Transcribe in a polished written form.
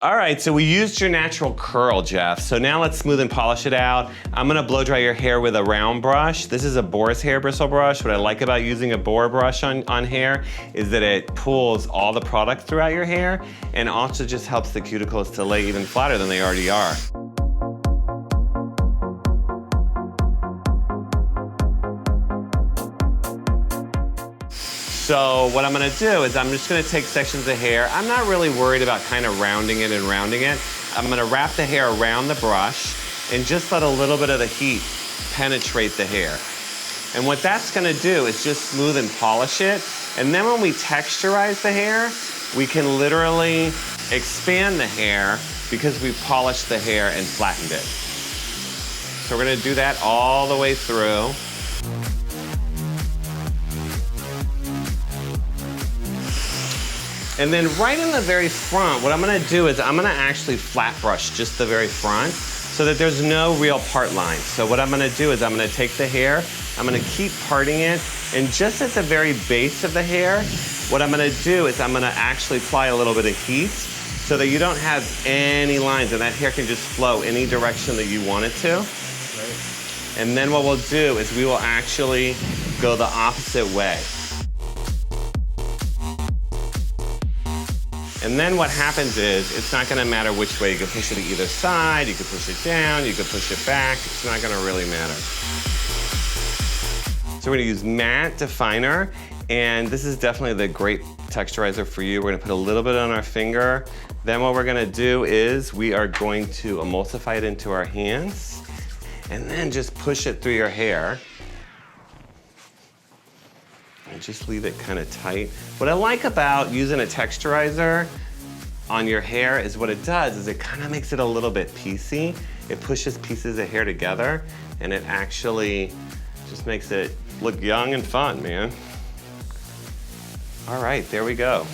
All right, so we used your natural curl, Jeff. So now let's smooth and polish it out. I'm gonna blow dry your hair with a round brush. This is a boar's hair bristle brush. What I like about using a boar brush on hair is that it pulls all the product throughout your hair and also just helps the cuticles to lay even flatter than they already are. So what I'm gonna do is I'm just gonna take sections of hair. I'm not really worried about kind of rounding it and rounding it. I'm gonna wrap the hair around the brush and just let a little bit of the heat penetrate the hair. And what that's gonna do is just smooth and polish it. And then when we texturize the hair, we can literally expand the hair because we polished the hair and flattened it. So we're gonna do that all the way through. And then right in the very front, what I'm gonna do is I'm gonna actually flat brush just the very front so that there's no real part line. So what I'm gonna do is I'm gonna take the hair, I'm gonna keep parting it, and just at the very base of the hair, what I'm gonna do is I'm gonna actually apply a little bit of heat so that you don't have any lines and that hair can just flow any direction that you want it to. Right. And then what we'll do is we will actually go the opposite way. And then what happens is, it's not gonna matter which way. You can push it to either side, you can push it down, you can push it back. It's not gonna really matter. So we're gonna use matte definer, and this is definitely the great texturizer for you. We're gonna put a little bit on our finger. Then what we're gonna do is we are going to emulsify it into our hands, and then just push it through your hair. And just leave it kind of tight. What I like about using a texturizer on your hair is what it does is it kind of makes it a little bit piecey. It pushes pieces of hair together and it actually just makes it look young and fun, man. All right, there we go.